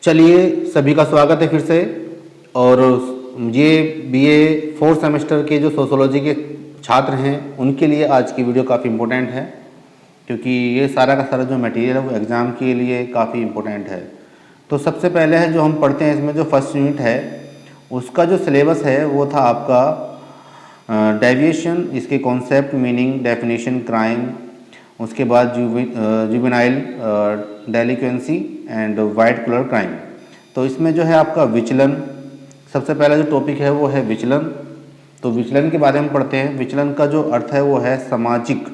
चलिए, सभी का स्वागत है फिर से। और ये बीए फोर्थ सेमेस्टर के जो सोशोलॉजी के छात्र हैं उनके लिए आज की वीडियो काफ़ी इम्पोर्टेंट है, क्योंकि ये सारा का सारा जो मटेरियल है वो एग्ज़ाम के लिए काफ़ी इम्पोर्टेंट है। तो सबसे पहले है जो हम पढ़ते हैं इसमें जो फर्स्ट यूनिट है उसका जो सिलेबस है वो था आपका डेविएशन, इसके कॉन्सेप्ट, मीनिंग, डेफिनेशन, क्राइम, उसके बाद juvenile delinquency and white collar crime. तो इसमें जो है आपका विचलन, सबसे पहला जो टॉपिक है वो है विचलन। तो विचलन के बारे में पढ़ते हैं। विचलन का जो अर्थ है वो है सामाजिक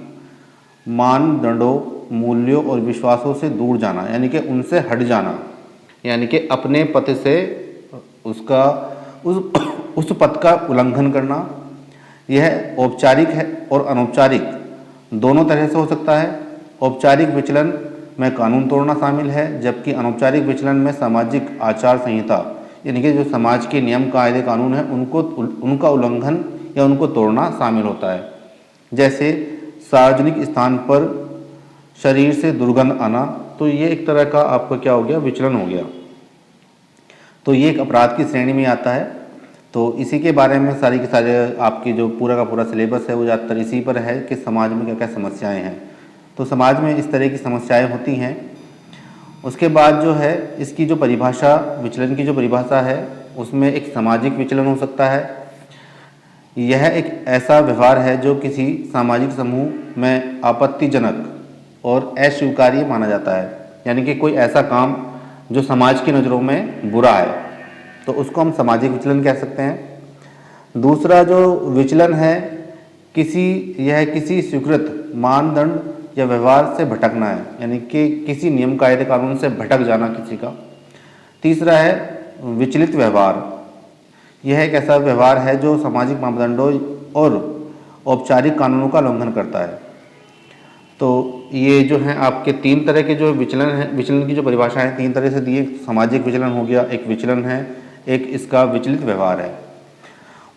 मानदंडों, मूल्यों और विश्वासों से दूर जाना, यानी कि उनसे हट जाना, यानी कि अपने पथ से उसका उस पथ का उल्लंघन करना। यह औपचारिक है और अनौपचारिक दोनों तरह से हो सकता है। औपचारिक विचलन में कानून तोड़ना शामिल है, जबकि अनौपचारिक विचलन में सामाजिक आचार संहिता, यानी कि जो समाज के नियम कायदे कानून हैं उनका उल्लंघन या उनको तोड़ना शामिल होता है। जैसे सार्वजनिक स्थान पर शरीर से दुर्गंध आना, तो ये एक तरह का आपका क्या हो गया, विचलन हो गया। तो ये एक अपराध की श्रेणी में आता है। तो इसी के बारे में सारी के सारे आपकी जो पूरा का पूरा सिलेबस है वो ज़्यादातर इसी पर है कि समाज में क्या क्या समस्याएं हैं। तो समाज में इस तरह की समस्याएं होती हैं। उसके बाद जो है इसकी जो परिभाषा, विचलन की जो परिभाषा है उसमें एक सामाजिक विचलन हो सकता है। यह एक ऐसा व्यवहार है जो किसी सामाजिक समूह में आपत्तिजनक और अस्वीकार्य माना जाता है, यानी कि कोई ऐसा काम जो समाज की नज़रों में बुरा है, तो उसको हम सामाजिक विचलन कह सकते हैं। दूसरा जो विचलन है यह किसी स्वीकृत मानदंड या व्यवहार से भटकना है, यानी कि किसी नियम कायदे कानून से भटक जाना किसी का। तीसरा है विचलित व्यवहार। यह एक ऐसा व्यवहार है जो सामाजिक मापदंडों और औपचारिक कानूनों का उल्लंघन करता है। तो ये जो है आपके तीन तरह के जो विचलन है, विचलन की जो परिभाषा है तीन तरह से दी। सामाजिक विचलन हो गया, एक विचलन है, एक इसका विचलित व्यवहार है।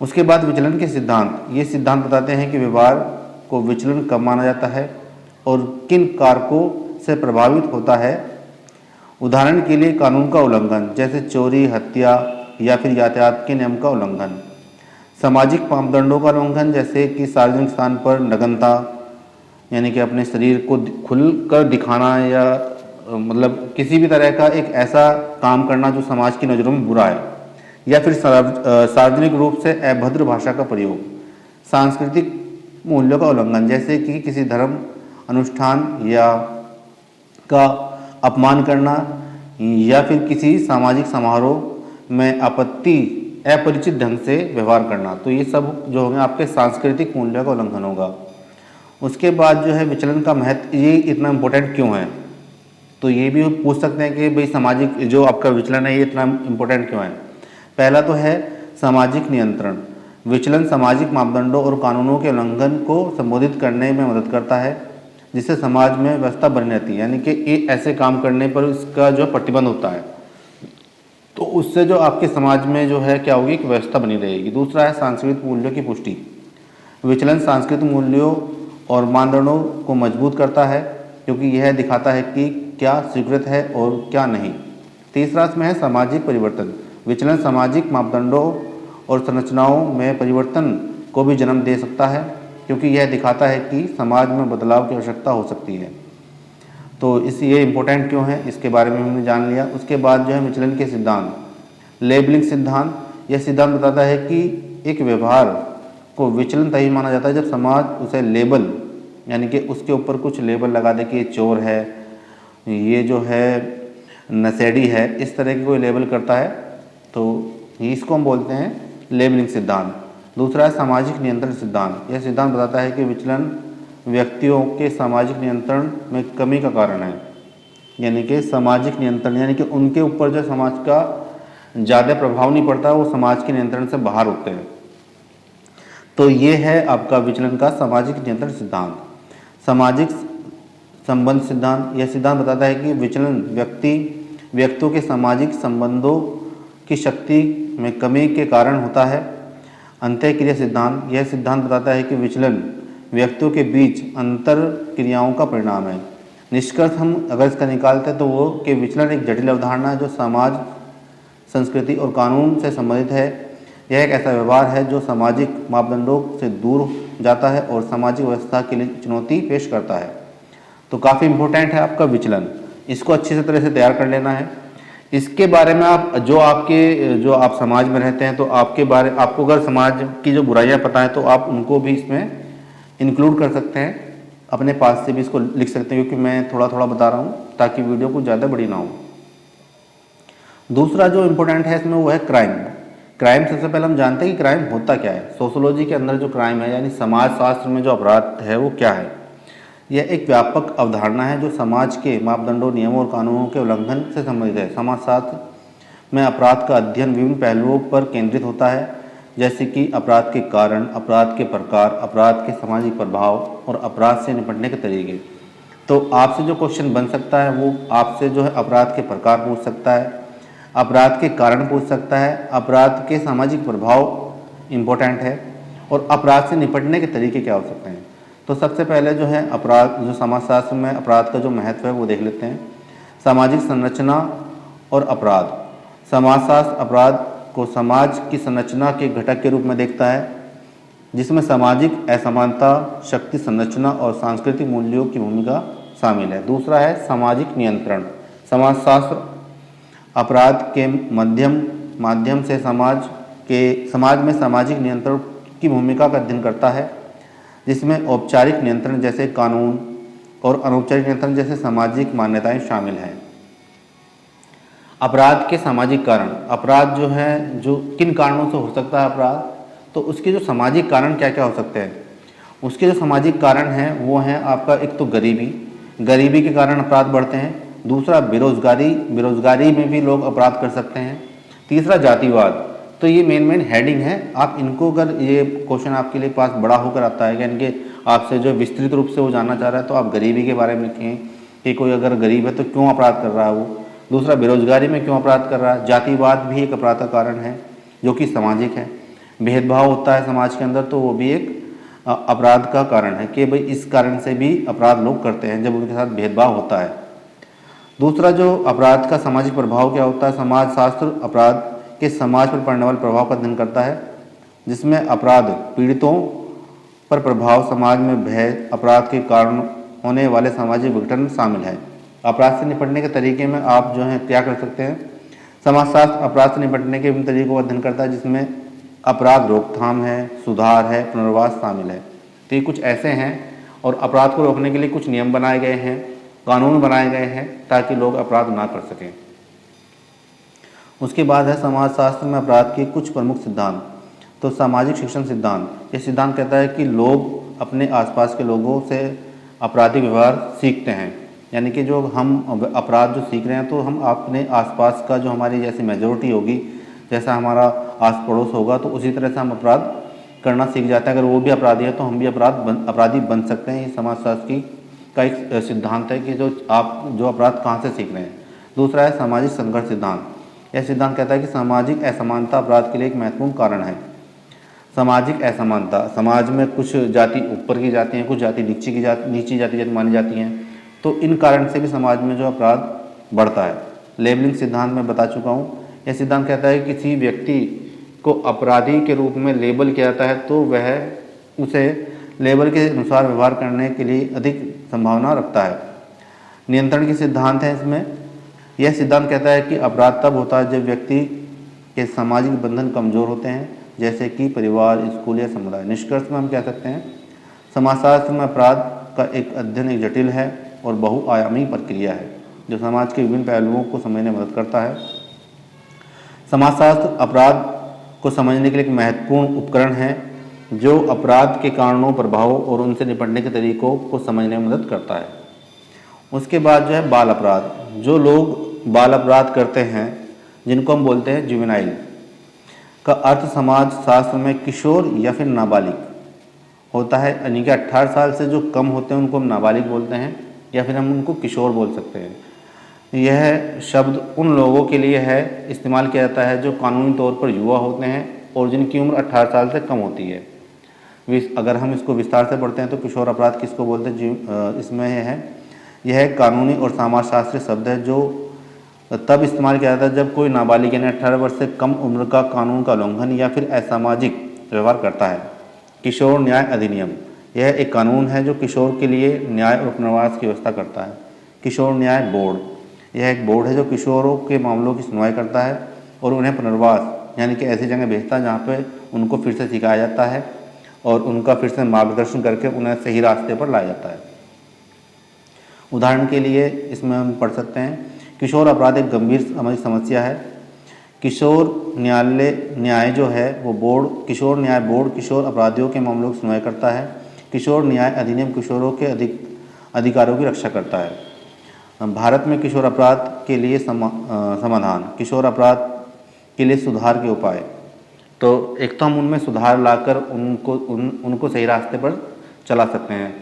उसके बाद विचलन के सिद्धांत, ये सिद्धांत बताते हैं कि व्यवहार को विचलन कब माना जाता है और किन कारकों से प्रभावित होता है। उदाहरण के लिए कानून का उल्लंघन, जैसे चोरी, हत्या या फिर यातायात के नियम का उल्लंघन। सामाजिक मापदंडों का उल्लंघन, जैसे कि सार्वजनिक स्थान पर नग्नता, यानी कि अपने शरीर को खुलकर दिखाना या मतलब किसी भी तरह का एक ऐसा काम करना जो समाज की नज़रों में बुरा है। या फिर सार्वजनिक रूप से अभद्र भाषा का प्रयोग। सांस्कृतिक मूल्यों का उल्लंघन, जैसे कि किसी धर्म अनुष्ठान या का अपमान करना या फिर किसी सामाजिक समारोह में अपरिचित ढंग से व्यवहार करना। तो ये सब जो होंगे आपके सांस्कृतिक मूल्यों का उल्लंघन होगा। उसके बाद जो है विचलन का महत्व, ये इतना इम्पोर्टेंट क्यों है, तो ये भी पूछ सकते हैं कि भाई सामाजिक जो आपका विचलन है ये इतना इम्पोर्टेंट क्यों है। पहला तो है सामाजिक नियंत्रण। विचलन सामाजिक मापदंडों और कानूनों के उल्लंघन को संबोधित करने में मदद करता है, जिससे समाज में व्यवस्था बनी रहती है, यानी कि ऐसे काम करने पर इसका जो प्रतिबंध होता है, तो उससे जो आपके समाज में जो है क्या होगी, एक व्यवस्था बनी रहेगी। दूसरा है सांस्कृतिक मूल्यों की पुष्टि। विचलन सांस्कृतिक मूल्यों और मानदंडों को मजबूत करता है, क्योंकि यह दिखाता है कि क्या स्वीकृत है और क्या नहीं। तीसरा इसमें है सामाजिक परिवर्तन। विचलन सामाजिक मापदंडों और संरचनाओं में परिवर्तन को भी जन्म दे सकता है, क्योंकि यह दिखाता है कि समाज में बदलाव की आवश्यकता हो सकती है। तो ये इम्पोर्टेंट क्यों है इसके बारे में हमने जान लिया। उसके बाद जो है विचलन के सिद्धांत, लेबलिंग सिद्धांत। यह सिद्धांत बताता है कि एक व्यवहार को विचलन तभी माना जाता है जब समाज उसे लेबल, यानी कि उसके ऊपर कुछ लेबल लगा दे कि ये चोर है, ये जो है नशेड़ी है, इस तरह की कोई लेबल करता है, तो इसको हम बोलते हैं लेबलिंग सिद्धांत। दूसरा है सामाजिक नियंत्रण सिद्धांत। यह सिद्धांत बताता है कि विचलन व्यक्तियों के सामाजिक नियंत्रण में कमी का कारण है, यानी कि सामाजिक नियंत्रण, यानी कि उनके ऊपर जो समाज का ज़्यादा प्रभाव नहीं पड़ता, वो समाज के नियंत्रण से बाहर होते हैं। तो ये है आपका विचलन का सामाजिक नियंत्रण सिद्धांत। सामाजिक संबंध सिद्धांत, यह सिद्धांत बताता है कि विचलन व्यक्तियों के सामाजिक संबंधों की शक्ति में कमी के कारण होता है। अंतःक्रिया सिद्धांत, यह सिद्धांत बताता है कि विचलन व्यक्तियों के बीच अंतर क्रियाओं का परिणाम है। निष्कर्ष हम अगर इसका निकालते हैं तो वो कि विचलन एक जटिल अवधारणा है जो समाज, संस्कृति और कानून से संबंधित है। यह एक ऐसा व्यवहार है जो सामाजिक मापदंडों से दूर जाता है और सामाजिक व्यवस्था के लिए चुनौती पेश करता है। तो काफ़ी इम्पोर्टेंट है आपका विचलन, इसको अच्छी से तरह से तैयार कर लेना है। इसके बारे में आप जो आप समाज में रहते हैं तो आपको अगर समाज की जो बुराइयां पता है तो आप उनको भी इसमें इंक्लूड कर सकते हैं, अपने पास से भी इसको लिख सकते हैं, क्योंकि मैं थोड़ा थोड़ा बता रहा हूँ ताकि वीडियो कुछ ज़्यादा बड़ी ना हो। दूसरा जो इम्पोर्टेंट है इसमें वो है क्राइम। क्राइम सबसे पहले हम जानते हैं कि क्राइम होता क्या है। सोशोलॉजी के अंदर जो क्राइम है यानी समाज शास्त्र में जो अपराध है वो क्या है। यह एक व्यापक अवधारणा है जो समाज के मापदंडों, नियमों और कानूनों के उल्लंघन से संबंधित है। समाजशास्त्र में अपराध का अध्ययन विभिन्न पहलुओं पर केंद्रित होता है, जैसे कि अपराध के कारण, अपराध के प्रकार, अपराध के सामाजिक प्रभाव और अपराध से निपटने के तरीके। तो आपसे जो क्वेश्चन बन सकता है वो आपसे जो है अपराध के प्रकार पूछ सकता है, अपराध के कारण पूछ सकता है, अपराध के सामाजिक प्रभाव इम्पोर्टेंट है, और अपराध से निपटने के तरीके क्या हो सकते हैं। तो सबसे पहले जो है अपराध, जो समाजशास्त्र में अपराध का जो महत्व है वो देख लेते हैं। सामाजिक संरचना और अपराध। समाजशास्त्र अपराध को समाज की संरचना के घटक के रूप में देखता है, जिसमें सामाजिक असमानता, शक्ति संरचना और सांस्कृतिक मूल्यों की भूमिका शामिल है। दूसरा है सामाजिक नियंत्रण। समाजशास्त्र अपराध के माध्यम से समाज में सामाजिक नियंत्रण की भूमिका का अध्ययन करता है, जिसमें औपचारिक नियंत्रण जैसे कानून और अनौपचारिक नियंत्रण जैसे सामाजिक मान्यताएं शामिल हैं। अपराध के सामाजिक कारण। अपराध जो है जो किन कारणों से हो सकता है अपराध, तो उसके जो सामाजिक कारण क्या क्या हो सकते हैं। उसके जो सामाजिक कारण हैं वो हैं आपका एक तो गरीबी के कारण अपराध बढ़ते हैं। दूसरा बेरोजगारी में भी लोग अपराध कर सकते हैं। तीसरा जातिवाद। तो ये मेन हेडिंग है, आप इनको अगर ये क्वेश्चन आपके लिए पास बड़ा होकर आता है यानी कि आपसे जो विस्तृत रूप से वो जानना चाह रहा है तो आप गरीबी के बारे में लिखें कि कोई अगर गरीब है तो क्यों अपराध कर रहा है वो। दूसरा बेरोजगारी में क्यों अपराध कर रहा है। जातिवाद भी एक अपराध का कारण है जो कि सामाजिक है। भेदभाव होता है समाज के अंदर तो वो भी एक अपराध का कारण है कि भाई इस कारण से भी अपराध लोग करते हैं जब उनके साथ भेदभाव होता है। दूसरा जो अपराध का सामाजिक प्रभाव क्या होता है। समाजशास्त्र अपराध के समाज पर पड़ने वाले प्रभाव का अध्ययन करता है, जिसमें अपराध पीड़ितों पर प्रभाव, समाज में भय, अपराध के कारण होने वाले सामाजिक विघटन शामिल है। अपराध से निपटने के तरीके में आप जो है क्या कर सकते हैं। समाजशास्त्र अपराध से निपटने के विभिन्न तरीकों का अध्ययन करता है, जिसमें अपराध रोकथाम है, सुधार है, पुनर्वास शामिल है। तो ये कुछ ऐसे हैं और अपराध को रोकने के लिए कुछ नियम बनाए गए हैं, कानून बनाए गए हैं ताकि लोग अपराध ना कर सकें। उसके बाद है समाजशास्त्र में अपराध के कुछ प्रमुख सिद्धांत। तो सामाजिक शिक्षण सिद्धांत, ये सिद्धांत कहता है कि लोग अपने आसपास के लोगों से आपराधिक व्यवहार सीखते हैं, यानी कि जो हम अपराध जो सीख रहे हैं तो हम अपने आसपास का जो हमारी जैसे मेजोरिटी होगी, जैसा हमारा आस पड़ोस होगा तो उसी तरह से हम अपराध करना सीख जाते हैं। अगर वो भी अपराधी है तो हम भी अपराधी बन सकते हैं। ये समाजशास्त्र का एक सिद्धांत है कि जो अपराध कहाँ से सीख रहे हैं। दूसरा है सामाजिक संघर्ष सिद्धांत। यह सिद्धांत कहता है कि सामाजिक असमानता अपराध के लिए एक महत्वपूर्ण कारण है। सामाजिक असमानता, समाज में कुछ जाति ऊपर की जाती हैं, कुछ जाति नीची जाति मानी जाती हैं, तो इन कारण से भी समाज में जो अपराध बढ़ता है। लेबलिंग सिद्धांत में बता चुका हूँ। यह सिद्धांत कहता है कि किसी व्यक्ति को अपराधी के रूप में लेबल किया जाता है तो वह उसे लेबल के अनुसार व्यवहार करने के लिए अधिक संभावना रखता है। नियंत्रण के सिद्धांत हैं इसमें। यह सिद्धांत कहता है कि अपराध तब होता है जब व्यक्ति के सामाजिक बंधन कमज़ोर होते हैं, जैसे कि परिवार, स्कूल या समुदाय। निष्कर्ष में हम कह सकते हैं समाजशास्त्र में अपराध का एक अध्ययन एक जटिल है और बहुआयामी प्रक्रिया है जो समाज के विभिन्न पहलुओं को समझने में मदद करता है। समाजशास्त्र अपराध को समझने के लिए एक महत्वपूर्ण उपकरण है जो अपराध के कारणों, प्रभावों और उनसे निपटने के तरीकों को समझने में मदद करता है। उसके बाद जो है बाल अपराध। जो लोग बाल अपराध करते हैं जिनको हम बोलते हैं जुवेनाइल, का अर्थ समाज शास्त्र में किशोर या फिर नाबालिग होता है, यानी कि 18 साल से जो कम होते हैं उनको हम नाबालिग बोलते हैं या फिर हम उनको किशोर बोल सकते हैं। यह शब्द उन लोगों के लिए है इस्तेमाल किया जाता है जो कानूनी तौर पर युवा होते हैं और जिनकी उम्र 18 साल से कम होती है। अगर हम इसको विस्तार से पढ़ते हैं तो किशोर अपराध किसको बोलते हैं, इसमें है यह एक कानूनी और समाजशास्त्रीय शब्द है जो तब इस्तेमाल किया जाता है जब कोई नाबालिग यानी 18 वर्ष से कम उम्र का कानून का उल्लंघन या फिर असामाजिक व्यवहार करता है। किशोर न्याय अधिनियम, यह एक कानून है जो किशोर के लिए न्याय और पुनर्वास की व्यवस्था करता है। किशोर न्याय बोर्ड, यह एक बोर्ड है जो किशोरों के मामलों की सुनवाई करता है और उन्हें पुनर्वास यानी कि ऐसी जगह भेजता है जहाँ पे उनको फिर से सिखाया जाता है और उनका फिर से मार्गदर्शन करके उन्हें सही रास्ते पर लाया जाता है। उदाहरण के लिए इसमें हम पढ़ सकते हैं, किशोर अपराध एक गंभीर सामाजिक समस्या है। किशोर न्याय जो है वो बोर्ड, किशोर न्याय बोर्ड किशोर अपराधियों के मामलों की सुनवाई करता है। किशोर न्याय अधिनियम किशोरों के अधिकारों की रक्षा करता है। भारत में किशोर अपराध के लिए समाधान, किशोर अपराध के लिए सुधार के उपाय। तो एक तो हम उनमें सुधार लाकर उनको सही रास्ते पर चला सकते हैं।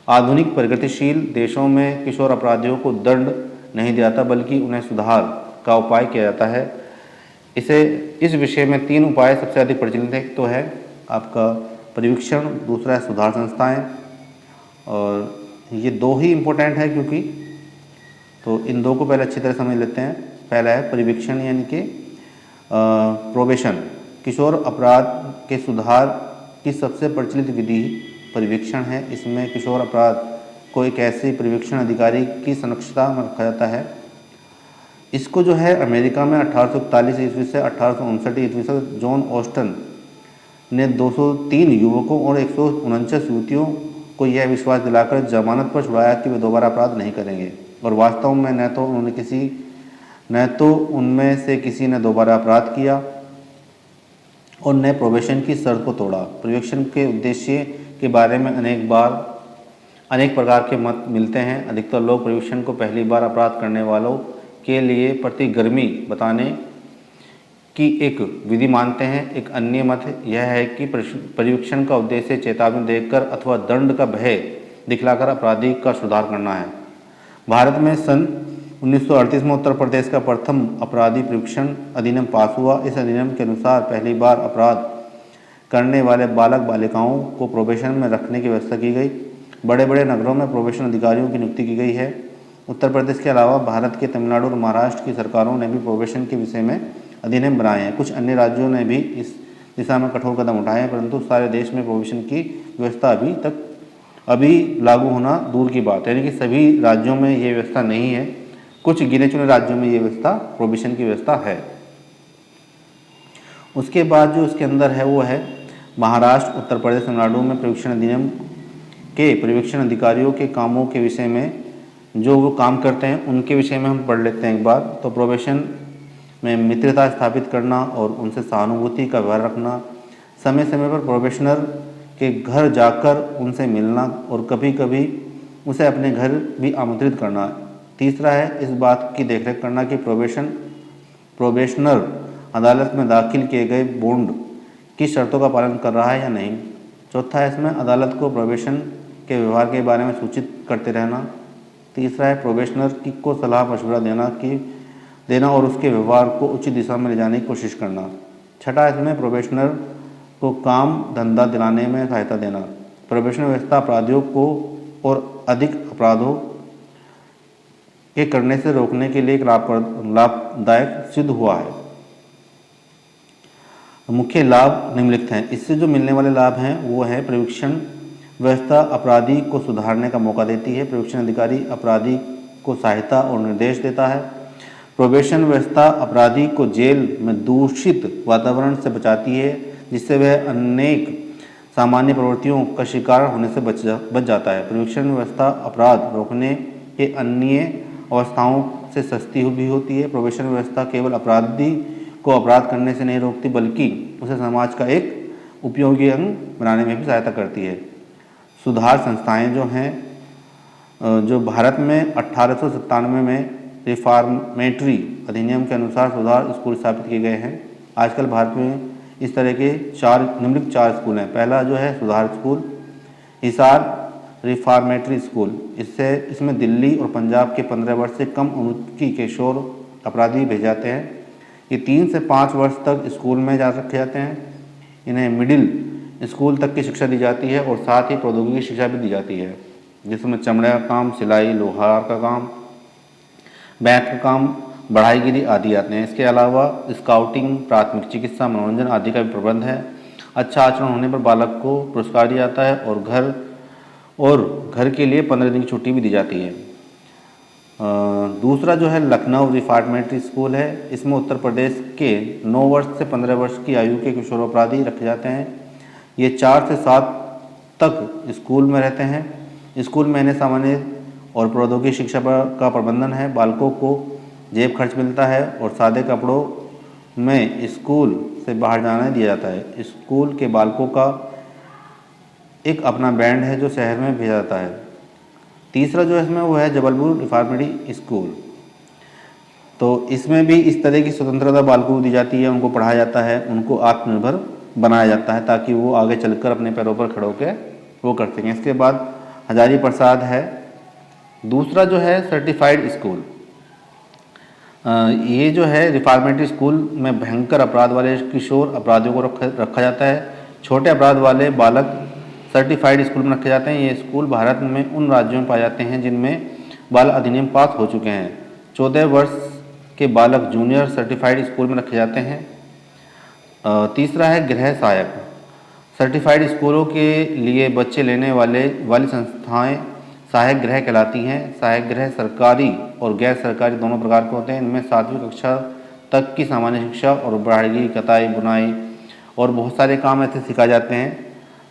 आधुनिक प्रगतिशील देशों में किशोर अपराधियों को दंड नहीं दिया जाता बल्कि उन्हें सुधार का उपाय किया जाता है। इस विषय में 3 उपाय सबसे अधिक प्रचलित है। तो है आपका परिवीक्षण, दूसरा है सुधार संस्थाएं, और ये 2 ही इम्पोर्टेंट है क्योंकि, तो इन 2 को पहले अच्छी तरह समझ लेते हैं। पहला है परिवीक्षण यानी कि प्रोबेशन। किशोर अपराध के सुधार की सबसे प्रचलित विधि परिवीक्षण है। इसमें किशोर अपराध को एक ऐसे परिवीक्षण अधिकारी की संरक्षता में रखा जाता है। इसको जो है अमेरिका में 1841 ईस्वी से 1859 ईस्वी तक जॉन ऑस्टन ने 203 युवकों और 149 युवतियों को यह विश्वास दिलाकर जमानत पर छुड़ाया कि वे दोबारा अपराध नहीं करेंगे, और वास्तव में न तो उनमें से किसी ने दोबारा अपराध किया और न प्रोबेशन की शर्त को तोड़ा। परिवीक्षण के उद्देश्य के बारे में अनेक प्रकार के मत मिलते हैं। अधिकतर लोग परिवीक्षण को पहली बार अपराध करने वालों के लिए प्रतिगर्मी बताने की एक विधि मानते हैं। एक अन्य मत यह है कि परिवीक्षण का उद्देश्य चेतावनी देकर अथवा दंड का भय दिखलाकर अपराधी का सुधार करना है। भारत में सन 1938 में उत्तर प्रदेश का प्रथम अपराधी परिवीक्षण अधिनियम पास हुआ। इस अधिनियम के अनुसार पहली बार अपराध करने वाले बालक बालिकाओं को प्रोबेशन में रखने की व्यवस्था की गई। बड़े बड़े नगरों में प्रोबेशन अधिकारियों की नियुक्ति की गई है। उत्तर प्रदेश के अलावा भारत के तमिलनाडु और महाराष्ट्र की सरकारों ने भी प्रोबेशन के विषय में अधिनियम बनाए हैं। कुछ अन्य राज्यों ने भी इस दिशा में कठोर कदम उठाए हैं, परंतु सारे देश में प्रोबेशन की व्यवस्था अभी लागू होना दूर की बात है, यानी कि सभी राज्यों में ये व्यवस्था नहीं है। कुछ गिने चुने राज्यों में ये व्यवस्था, प्रोबेशन की व्यवस्था है। उसके बाद जो इसके अंदर है वो है महाराष्ट्र, उत्तर प्रदेश, तमिलनाडु में परिवीक्षण अधिनियम के परिवीक्षण अधिकारियों के कामों के विषय में, जो वो काम करते हैं उनके विषय में हम पढ़ लेते हैं एक बार। तो प्रोबेशन में मित्रता स्थापित करना और उनसे सहानुभूति का व्यवहार रखना, समय समय पर प्रोबेशनर के घर जाकर उनसे मिलना और कभी कभी उसे अपने घर भी आमंत्रित करना। तीसरा है इस बात की देखरेख करना कि प्रोबेशनर अदालत में दाखिल किए गए बॉन्ड की शर्तों का पालन कर रहा है या नहीं। चौथा है इसमें अदालत को प्रोबेशन के व्यवहार के बारे में सूचित करते रहना। तीसरा है प्रोबेशनर को सलाह मशवरा देना और उसके व्यवहार को उचित दिशा में ले जाने की कोशिश करना। छठा है इसमें प्रोबेशनर को काम धंधा दिलाने में सहायता देना। प्रोबेशन व्यवस्था अपराधियों को और अधिक अपराधों के करने से रोकने के लिए एक लाभदायक सिद्ध हुआ है। मुख्य लाभ निम्नलिखित हैं। इससे जो मिलने वाले लाभ हैं वो है परिवीक्षण व्यवस्था अपराधी को सुधारने का मौका देती है। परिवीक्षण अधिकारी अपराधी को सहायता और निर्देश देता है। प्रोबेशन व्यवस्था अपराधी को जेल में दूषित वातावरण से बचाती है, जिससे वह अनेक सामान्य प्रवृत्तियों का शिकार होने से बच जाता है। परिवीक्षण व्यवस्था अपराध रोकने के अन्य अवस्थाओं से सस्ती भी होती है। प्रोबेशन व्यवस्था केवल अपराधी को अपराध करने से नहीं रोकती बल्कि उसे समाज का एक उपयोगी अंग बनाने में भी सहायता करती है। सुधार संस्थाएं जो हैं, जो भारत में 1897 में रिफॉर्मेटरी अधिनियम के अनुसार सुधार स्कूल स्थापित किए गए हैं। आजकल भारत में इस तरह के निम्नलिखित 4 स्कूल हैं। पहला जो है सुधार स्कूल, हिसार रिफॉर्मेटरी स्कूल। इसमें दिल्ली और पंजाब के 15 वर्ष से कम उम्र की किशोर अपराधी भेजे जाते हैं। ये 3 से 5 वर्ष तक स्कूल में रखे जाते हैं। इन्हें मिडिल स्कूल तक की शिक्षा दी जाती है और साथ ही प्रौद्योगिकी शिक्षा भी दी जाती है। जिसमें चमड़े का काम, सिलाई, लोहार का काम, बैंक का काम, बढ़ाईगिरी आदि आते हैं। इसके अलावा स्काउटिंग, प्राथमिक चिकित्सा, मनोरंजन आदि का भी प्रबंध है। अच्छा आचरण होने पर बालक को पुरस्कार दिया जाता है और घर के लिए 15 दिन की छुट्टी भी दी जाती है। दूसरा जो है लखनऊ रिफॉर्मेटरी स्कूल है। इसमें उत्तर प्रदेश के 9 वर्ष से 15 वर्ष की आयु के किशोर अपराधी रखे जाते हैं। ये 4 से 7 तक स्कूल में रहते हैं। स्कूल में इन्हें सामान्य और प्रौद्योगिकी शिक्षा का प्रबंधन है। बालकों को जेब खर्च मिलता है और सादे कपड़ों में स्कूल से बाहर जाने दिया जाता है। स्कूल के बालकों का एक अपना बैंड है जो शहर में भेजा जाता है। तीसरा जो है इसमें वो है जबलपुर रिफॉर्मेटरी स्कूल। तो इसमें भी इस तरह की स्वतंत्रता बालकों को दी जाती है, उनको पढ़ाया जाता है, उनको आत्मनिर्भर बनाया जाता है ताकि वो आगे चलकर अपने पैरों पर खड़े होकर वो कर सकें। इसके बाद हजारी प्रसाद है। दूसरा जो है सर्टिफाइड स्कूल। ये जो है रिफॉर्मेटरी स्कूल में भयंकर अपराध वाले किशोर अपराधियों को रखा जाता है। छोटे अपराध वाले बालक सर्टिफाइड स्कूल में रखे जाते हैं। ये स्कूल भारत में उन राज्यों में पाए जाते हैं जिनमें बाल अधिनियम पास हो चुके हैं। 14 वर्ष के बालक जूनियर सर्टिफाइड स्कूल में रखे जाते हैं। तीसरा है गृह सहायक। सर्टिफाइड स्कूलों के लिए बच्चे लेने वाली संस्थाएं सहायक गृह कहलाती हैं। सहायक गृह सरकारी और गैर सरकारी दोनों प्रकार के होते हैं। इनमें 7वीं कक्षा तक की सामान्य शिक्षा और बढ़ाई, कताई, बुनाई और बहुत सारे काम ऐसे सिखाए जाते हैं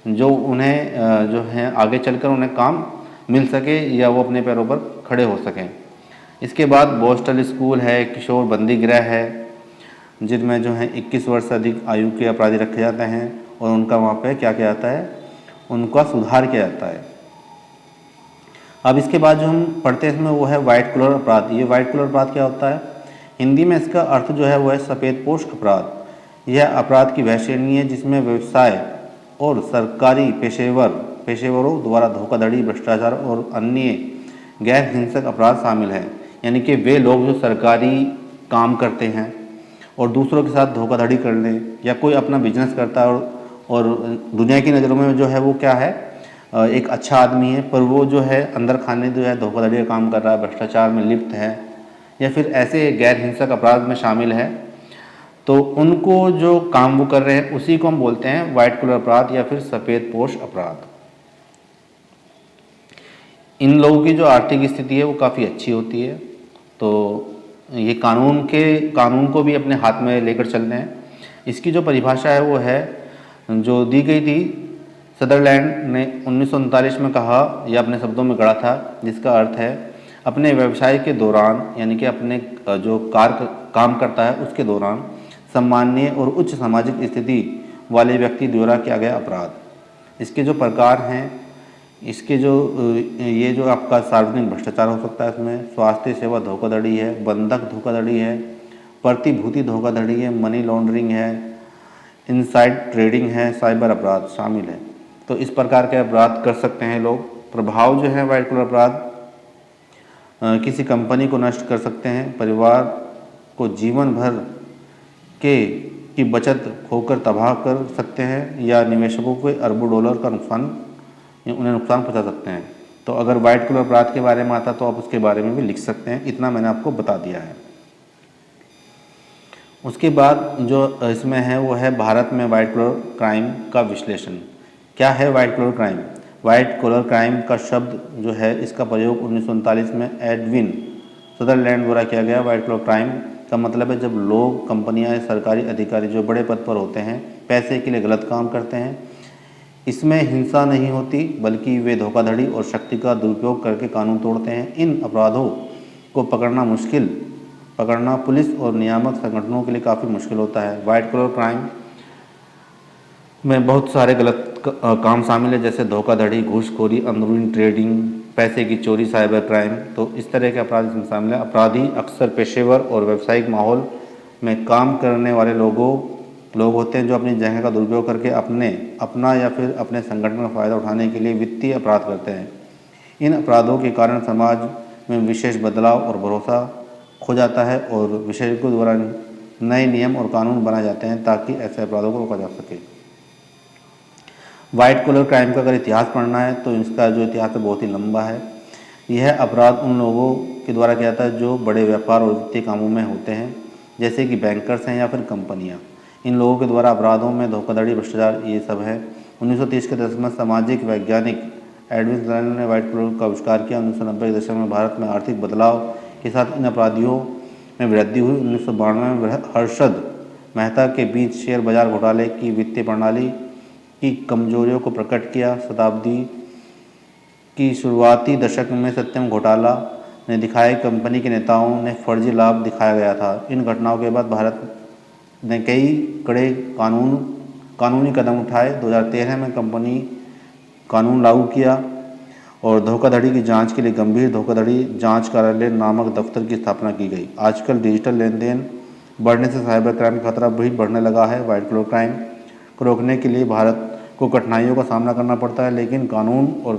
जो उन्हें जो है आगे चलकर उन्हें काम मिल सके या वो अपने पैरों पर खड़े हो सकें। इसके बाद बॉस्टल स्कूल है, किशोर बंदी गृह है, जिनमें जो है 21 वर्ष से अधिक आयु के अपराधी रखे जाते हैं और उनका वहाँ पे क्या किया जाता है, उनका सुधार किया जाता है। अब इसके बाद जो हम पढ़ते हैं इसमें वो है वाइट कॉलर अपराध। ये वाइट कॉलर अपराध क्या होता है? हिंदी में इसका अर्थ जो है वो है सफ़ेद पोश अपराध। यह अपराध की वह श्रेणी है जिसमें व्यवसाय और सरकारी पेशेवरों द्वारा धोखाधड़ी, भ्रष्टाचार और अन्य गैर हिंसक अपराध शामिल हैं। यानी कि वे लोग जो सरकारी काम करते हैं और दूसरों के साथ धोखाधड़ी कर लें, या कोई अपना बिजनेस करता है और दुनिया की नज़रों में जो है वो क्या है, एक अच्छा आदमी है, पर वो जो है अंदर खाने जो है धोखाधड़ी का काम कर रहा है, भ्रष्टाचार में लिप्त है या फिर ऐसे गैर हिंसक अपराध में शामिल है, तो उनको जो काम वो कर रहे हैं उसी को हम बोलते हैं वाइट कॉलर अपराध या फिर सफ़ेद पोश अपराध। इन लोगों की जो आर्थिक स्थिति है वो काफ़ी अच्छी होती है, तो ये कानून को भी अपने हाथ में लेकर चलते हैं। इसकी जो परिभाषा है वो है जो दी गई थी, सदरलैंड ने 1939 में कहा या अपने शब्दों में गढ़ा था, जिसका अर्थ है अपने व्यवसाय के दौरान, यानी कि अपने जो काम करता है उसके दौरान सम्माननीय और उच्च सामाजिक स्थिति वाले व्यक्ति द्वारा किया गया अपराध। इसके जो प्रकार हैं, इसके जो ये जो आपका सार्वजनिक भ्रष्टाचार हो सकता है, इसमें स्वास्थ्य सेवा धोखाधड़ी है, बंधक धोखाधड़ी है, प्रतिभूति धोखाधड़ी है, मनी लॉन्ड्रिंग है, इनसाइड ट्रेडिंग है, साइबर अपराध शामिल है। तो इस प्रकार के अपराध कर सकते हैं लोग। प्रभाव जो है वाइट कॉलर अपराध किसी कंपनी को नष्ट कर सकते हैं, परिवार को जीवन भर की बचत खोकर तबाह कर सकते हैं, या निवेशकों को अरबों डॉलर का उन्हें नुकसान पहुंचा सकते हैं। तो अगर वाइट कॉलर अपराध के बारे में आता तो आप उसके बारे में भी लिख सकते हैं। इतना मैंने आपको बता दिया है। उसके बाद जो इसमें है वो है भारत में वाइट कॉलर क्राइम का विश्लेषण। क्या है white collar crime? White collar crime का शब्द जो है इसका प्रयोग 1939 में एडविन सदरलैंड द्वारा किया गया। वाइट कॉलर क्राइम का मतलब है जब लोग, कंपनियां या सरकारी अधिकारी जो बड़े पद पर होते हैं पैसे के लिए गलत काम करते हैं। इसमें हिंसा नहीं होती बल्कि वे धोखाधड़ी और शक्ति का दुरुपयोग करके कानून तोड़ते हैं। इन अपराधों को पकड़ना पुलिस और नियामक संगठनों के लिए काफ़ी मुश्किल होता है। वाइट कॉलर क्राइम में बहुत सारे गलत काम शामिल है, जैसे धोखाधड़ी, घूसखोरी, अंदरूनी ट्रेडिंग, पैसे की चोरी, साइबर क्राइम। तो इस तरह के अपराध इसमें शामिल है। अपराधी अक्सर पेशेवर और व्यावसायिक माहौल में काम करने वाले लोग होते हैं जो अपनी जगह का दुरुपयोग करके अपना या फिर अपने संगठन का फ़ायदा उठाने के लिए वित्तीय अपराध करते हैं। इन अपराधों के कारण समाज में विशेष बदलाव और भरोसा खो जाता है और विशेषज्ञों द्वारा नए नियम और कानून बनाए जाते हैं ताकि ऐसे अपराधों को रोका जा सके। वाइट कॉलर क्राइम का अगर इतिहास पढ़ना है तो इसका जो इतिहास है बहुत ही लंबा है। यह अपराध उन लोगों के द्वारा किया जाता है जो बड़े व्यापार और वित्तीय कामों में होते हैं, जैसे कि बैंकर्स हैं या फिर कंपनियां। इन लोगों के द्वारा अपराधों में धोखाधड़ी, भ्रष्टाचार ये सब है। 1930 के दशक में सामाजिक वैज्ञानिक एडविन स्लैन ने वाइट कॉलर का आविष्कार किया। 1990 के दशक में भारत में आर्थिक बदलाव के साथ इन अपराधियों में वृद्धि हुई। 1992 में हर्षद मेहता के बीच शेयर बाजार घोटाले की वित्तीय प्रणाली की कमजोरियों को प्रकट किया। शताब्दी की शुरुआती दशक में सत्यम घोटाला ने दिखाया कंपनी के नेताओं ने फर्जी लाभ दिखाया गया था। इन घटनाओं के बाद भारत ने कई कड़े कानूनी कदम उठाए। 2013 में कंपनी कानून लागू किया और धोखाधड़ी की जांच के लिए गंभीर धोखाधड़ी जांच कार्यालय नामक दफ्तर की स्थापना की गई। आजकल डिजिटल लेन देन बढ़ने से साइबर क्राइम का खतरा भी बढ़ने लगा है। वाइट कॉलर क्राइम को रोकने के लिए भारत को कठिनाइयों का सामना करना पड़ता है, लेकिन कानून और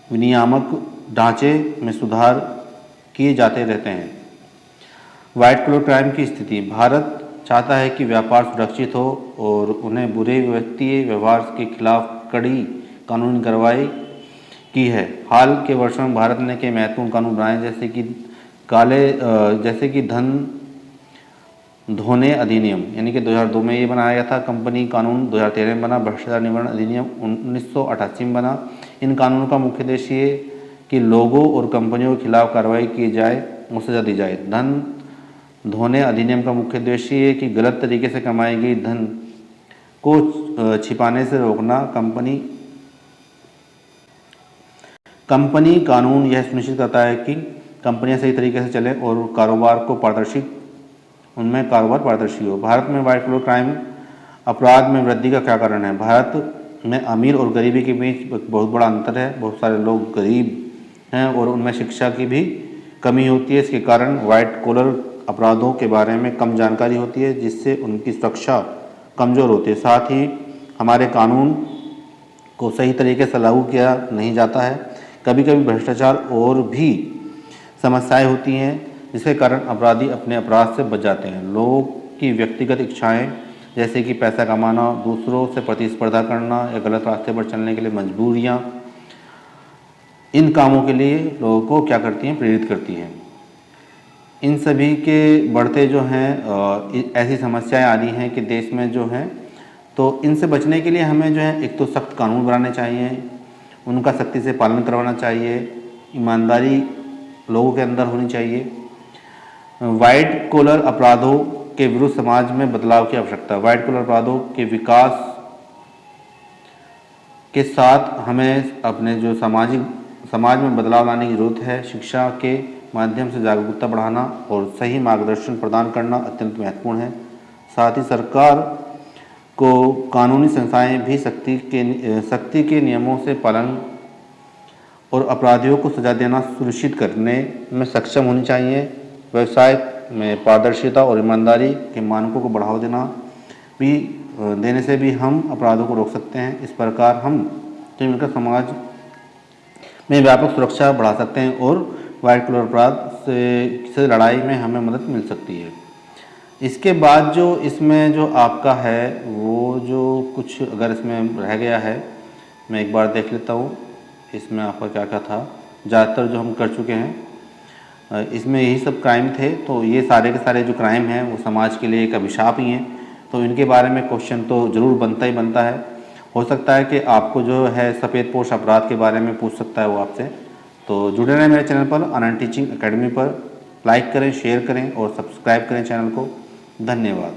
विनियामक ढांचे में सुधार किए जाते रहते हैं। वाइट कॉलर क्राइम की स्थिति। भारत चाहता है कि व्यापार सुरक्षित हो और उन्हें बुरे वित्तीय व्यवहार के खिलाफ कड़ी कानूनी कार्रवाई की है। हाल के वर्षों में भारत ने कई महत्वपूर्ण कानून बनाए, जैसे कि धन धोने अधिनियम यानी कि 2002 में ये बनाया गया था। कंपनी कानून 2013 में बना। भ्रष्टाचार निवारण अधिनियम 1988 में बना। इन कानूनों का मुख्य उद्देश्य ये कि लोगों और कंपनियों के खिलाफ कार्रवाई की जाए और सजा दी जाए। धन धोने अधिनियम का मुख्य उद्देश्य ये कि गलत तरीके से कमाई गई धन को छिपाने से रोकना। कंपनी कानून यह सुनिश्चित करता है कि कंपनियां सही तरीके से चलें और कारोबार पारदर्शी हो। भारत में वाइट कॉलर क्राइम अपराध में वृद्धि का क्या कारण है? भारत में अमीर और गरीबी के बीच बहुत बड़ा अंतर है। बहुत सारे लोग गरीब हैं और उनमें शिक्षा की भी कमी होती है। इसके कारण वाइट कॉलर अपराधों के बारे में कम जानकारी होती है, जिससे उनकी सुरक्षा कमज़ोर होती है। साथ ही हमारे कानून को सही तरीके से लागू किया नहीं जाता है। कभी कभी भ्रष्टाचार और भी समस्याएं होती हैं, जिसके कारण अपराधी अपने अपराध से बच जाते हैं। लोगों की व्यक्तिगत इच्छाएं, जैसे कि पैसा कमाना, दूसरों से प्रतिस्पर्धा करना या गलत रास्ते पर चलने के लिए मजबूरियां, इन कामों के लिए लोगों को क्या करती हैं? प्रेरित करती हैं। इन सभी के बढ़ते जो हैं ऐसी समस्याएं आ रही हैं कि देश में जो है, तो इनसे बचने के लिए हमें जो है एक तो सख्त कानून बनाने चाहिए, उनका सख्ती से पालन करवाना चाहिए, ईमानदारी लोगों के अंदर होनी चाहिए। वाइट कॉलर अपराधों के विरुद्ध समाज में बदलाव की आवश्यकता। वाइट कॉलर अपराधों के विकास के साथ हमें अपने जो समाज में बदलाव लाने की जरूरत है। शिक्षा के माध्यम से जागरूकता बढ़ाना और सही मार्गदर्शन प्रदान करना अत्यंत महत्वपूर्ण है। साथ ही सरकार को कानूनी संस्थाएं भी सख्ती के नियमों से पालन और अपराधियों को सजा देना सुनिश्चित करने में सक्षम होनी चाहिए। व्यवसाय में पारदर्शिता और ईमानदारी के मानकों को बढ़ावा देने से भी हम अपराधों को रोक सकते हैं। इस प्रकार हम मिलकर समाज में व्यापक सुरक्षा बढ़ा सकते हैं और वाइट कॉलर अपराध से लड़ाई में हमें मदद मिल सकती है। इसके बाद जो इसमें जो आपका है वो जो कुछ अगर इसमें रह गया है, मैं एक बार देख लेता हूँ इसमें आपका क्या क्या था। ज़्यादातर जो हम कर चुके हैं इसमें यही सब क्राइम थे। तो ये सारे के सारे जो क्राइम हैं वो समाज के लिए एक अभिशाप ही हैं, तो इनके बारे में क्वेश्चन तो ज़रूर बनता ही बनता है। हो सकता है कि आपको जो है सफ़ेद पोश अपराध के बारे में पूछ सकता है वो आपसे। तो जुड़े रहें मेरे चैनल पर आनंद टीचिंग एकेडमी पर। लाइक करें, शेयर करें और सब्सक्राइब करें चैनल को। धन्यवाद।